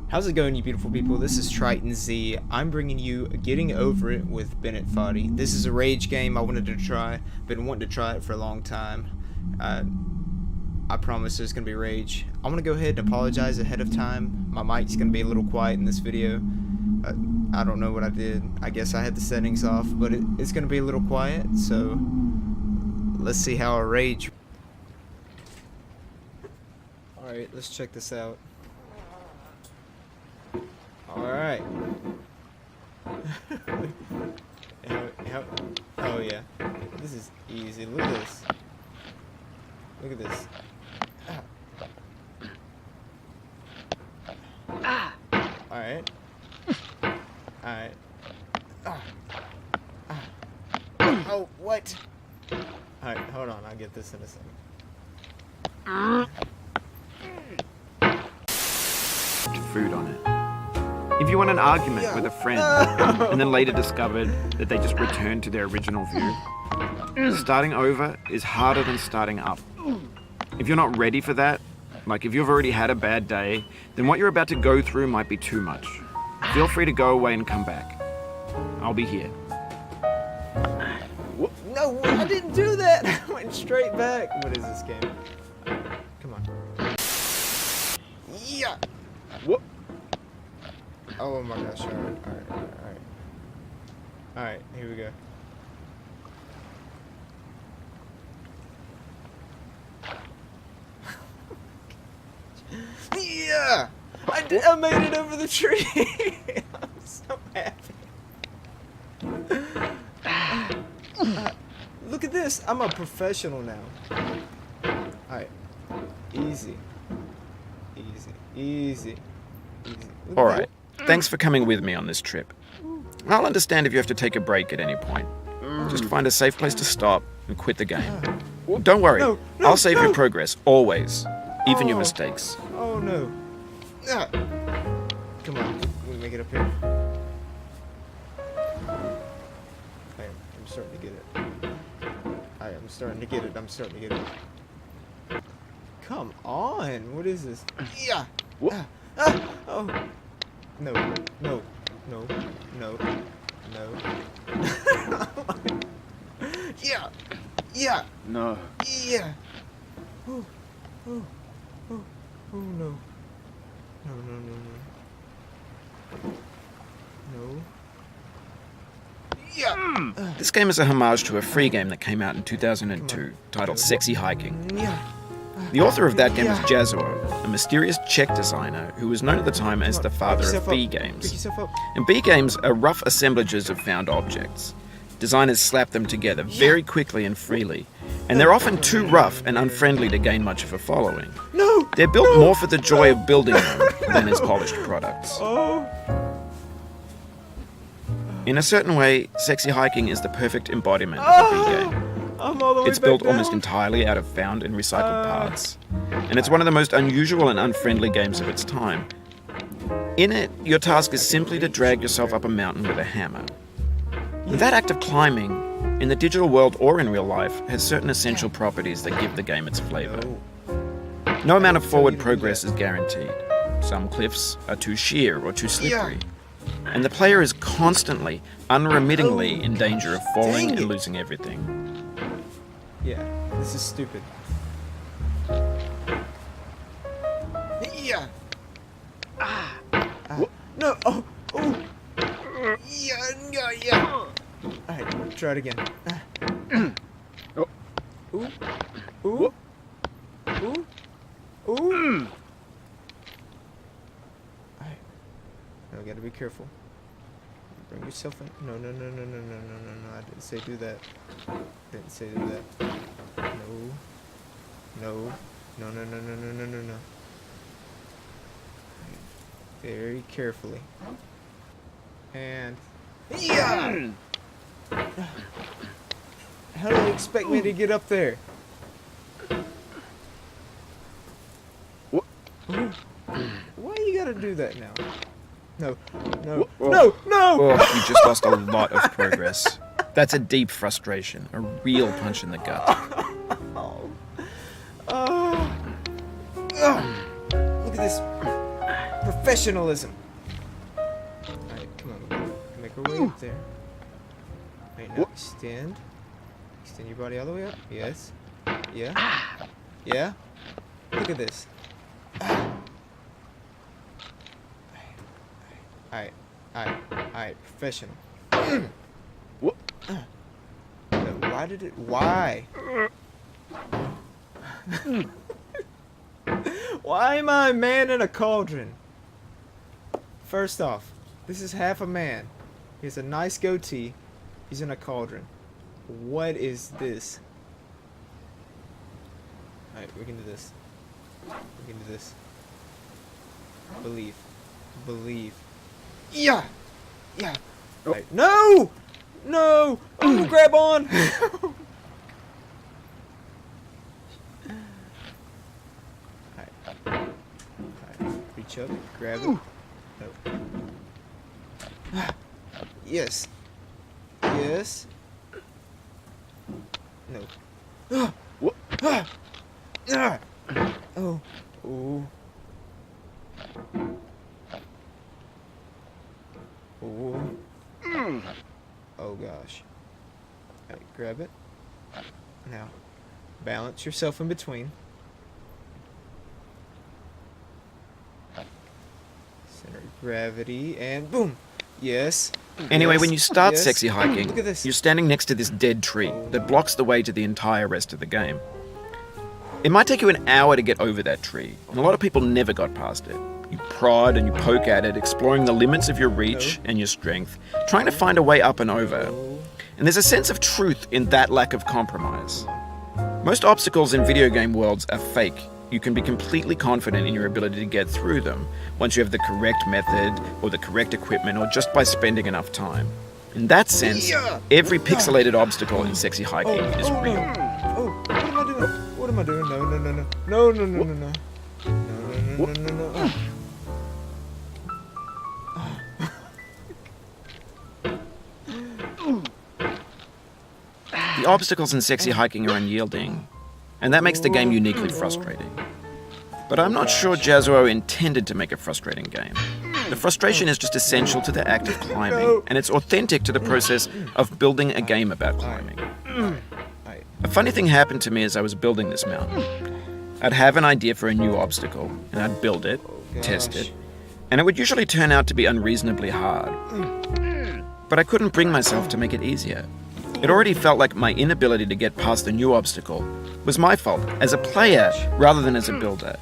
How's it going, you beautiful people? This is Triton Z. I'm bringing you Getting Over It with Bennett Foddy. This is a rage game I wanted to try. Been wanting to try it for a long time. I promise there's going to be rage. I'm going to go ahead and apologize ahead of time. My mic's going to be a little quiet in this video. I don't know what I did. I guess I had the settings off, but it's going to be a little quiet, so let's see how I rage. Alright, let's check this out. Alright. Oh yeah. This is easy. Look at this. Look at this. Alright. Alright. Oh, what? Alright, hold on. I'll get this in a second. Food on it. If you want an argument with a friend and then later discovered that they just returned to their original view, starting over is harder than starting up. If you're not ready for that, like if you've already had a bad day, then what you're about to go through might be too much. Feel free to go away and come back. I'll be here. No, I didn't do that. I went straight back. What is this game? Come on. Yeah. What? Oh my gosh. Alright. Alright, here we go. Yeah! I made it over the tree! I'm so happy. Look at this! I'm a professional now. Alright. Easy. Alright, thanks for coming with me on this trip. I'll understand if you have to take a break at any point. Just find a safe place to stop and quit the game. Don't worry, I'll save your progress, always. Even your mistakes. Oh no. Come on, can we make it up here? I'm starting to get it. I'm starting to get it. Come on, what is this? Yeah. Oh. No. Yeah. No. Yeah. Oh no. No. Yeah. This game is a homage to a free game that came out in 2002, titled Sexy Hiking. Yeah. The author of that game was Jazuo, a mysterious Czech designer who was known at the time as the father of B games. And B games are rough assemblages of found objects. Designers slap them together very quickly and freely, and they're often too rough and unfriendly to gain much of a following. No! They're built more for the joy of building them than as polished products. Oh. In a certain way, Sexy Hiking is the perfect embodiment of a B game. I'm all the way It's built back almost down. entirely out of found and recycled parts, and it's one of the most unusual and unfriendly games of its time. In it, your task is simply to drag yourself up a mountain with a hammer. That act of climbing, in the digital world or in real life, has certain essential properties that give the game its flavor. No amount of forward progress is guaranteed. Some cliffs are too sheer or too slippery, and the player is constantly, unremittingly in danger of falling and losing everything. Yeah, this is stupid. Yeah. No. Oh. Yeah. Alright, try it again. Ooh. Alright. Now we gotta be careful. Bring yourself in. No. I didn't say do that. No. Very carefully. And yeah. How do you expect me to get up there? Why you gotta do that now? No. Oh, you just lost a lot of progress. That's a deep frustration, a real punch in the gut. Look at this. Professionalism. Alright, come on. Make our way up there. Right, now extend. Extend your body all the way up. Yes. Yeah. Yeah. Look at this. Alright. Alright. Professional. Why did it... Why? Why am I a man in a cauldron? First off, this is half a man. He has a nice goatee. He's in a cauldron. What is this? Alright, we can do this. We can do this. Believe. Believe. Yeah! Yeah! Alright. No! No! Oh, grab on! Alright. Reach up, grab it. No. Yes. Yes. No. Oh. Oh. Oh. Oh gosh. Alright, grab it. Now, balance yourself in between. Center of gravity, and boom! Yes. Anyway, Yes. when you start Yes. sexy hiking, Look at this. you're standing next to this dead tree that blocks the way to the entire rest of the game. It might take you an hour to get over that tree, and a lot of people never got past it. You prod and you poke at it, exploring the limits of your reach and your strength, trying to find a way up and over. And there's a sense of truth in that lack of compromise. Most obstacles in video game worlds are fake. You can be completely confident in your ability to get through them once you have the correct method or the correct equipment or just by spending enough time. In that sense, every pixelated obstacle in sexy hiking is real. Oh, what am I doing? What am I doing? No, no, no, no. No, no, no, no, no. No, no, no, no, no, no. The obstacles in sexy hiking are unyielding, and that makes the game uniquely frustrating. But I'm not sure Jazuo intended to make a frustrating game. The frustration is just essential to the act of climbing, and it's authentic to the process of building a game about climbing. A funny thing happened to me as I was building this mountain. I'd have an idea for a new obstacle, and I'd build it, test it, and it would usually turn out to be unreasonably hard. But I couldn't bring myself to make it easier. It already felt like my inability to get past the new obstacle was my fault as a player rather than as a builder.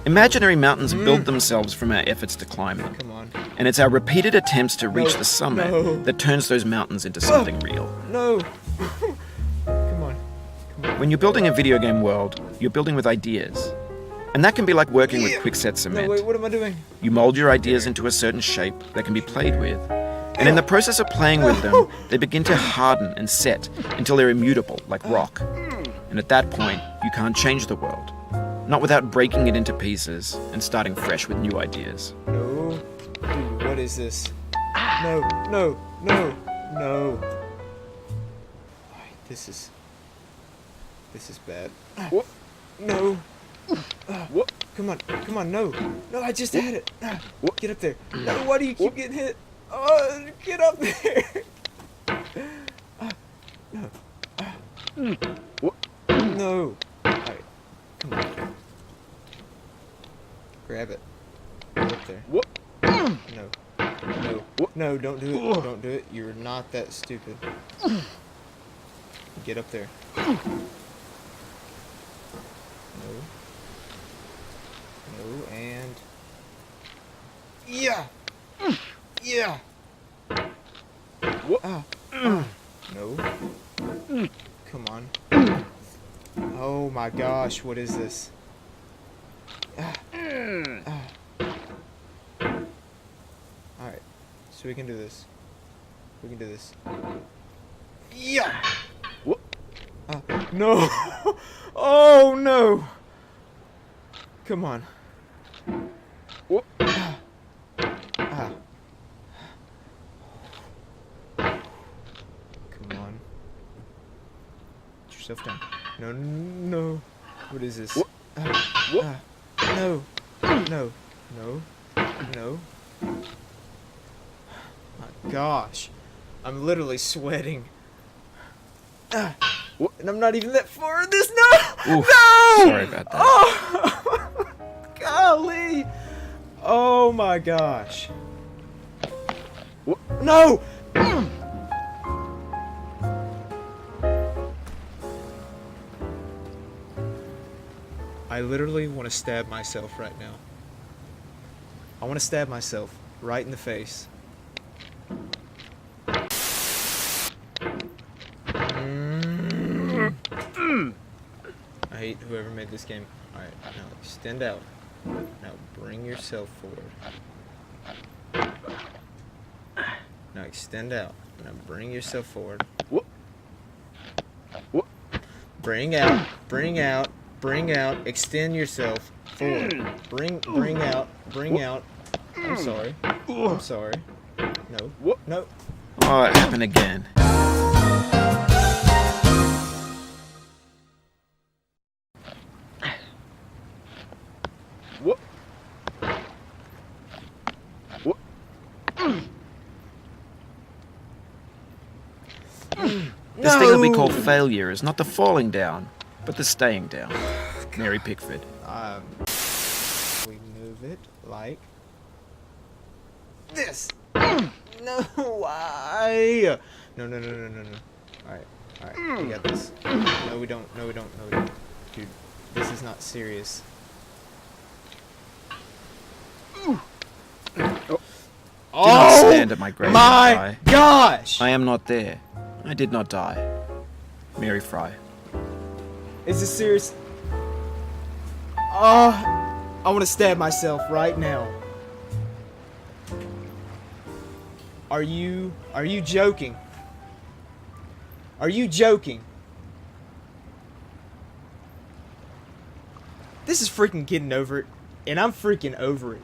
Imaginary mountains build themselves from our efforts to climb them. Come on. And it's our repeated attempts to reach the summit that turns those mountains into something real. No. Come on. When you're building a video game world, you're building with ideas. And that can be like working with quickset No, cement. wait, what am I doing? You mold your ideas into a certain shape that can be played with. And in the process of playing with them, they begin to harden and set until they're immutable, like rock. And at that point, you can't change the world. Not without breaking it into pieces and starting fresh with new ideas. No. Dude, what is this? No, no, no, no. Alright, this is bad. No. Come on, no. No, I just had it. Get up there. No, why do you keep getting hit? Oh, get up there. No. No. Alright, come on. Grab it. Get up there. No. No. No, don't do it. Don't do it. You're not that stupid. Get up there. No. No, and... Yeah! Yeah! No. Come on. Oh my gosh, what is this? Alright, so we can do this. We can do this. Yeah! No! Oh no! Come on. Come on. Get yourself down. No, no. What is this? No. No. No. No. My gosh. I'm literally sweating. And I'm not even that far in this. No! Oof, No! sorry about that. Oh! Golly! Oh my gosh. No! I literally want to stab myself right now. I want to stab myself right in the face. I hate whoever made this game. Alright, now extend out. Now bring yourself forward. Now extend out. Now bring yourself forward. Bring out. Bring out. Bring out. Extend yourself forward. Bring out. Bring out. I'm sorry. I'm sorry. No. No. Oh, it happened again. This thing that we call failure is not the falling down, but the staying down. Mary Pickford. We move it like this. No, why? No. Alright, we got this. No, we don't. Dude, this is not serious. Do not stand at my grave and cry. Gosh! I am not there. I did not die. Mary Fry. Is this serious? I want to stab myself right now. Are you joking? Are you joking? This is freaking getting over it, and I'm freaking over it.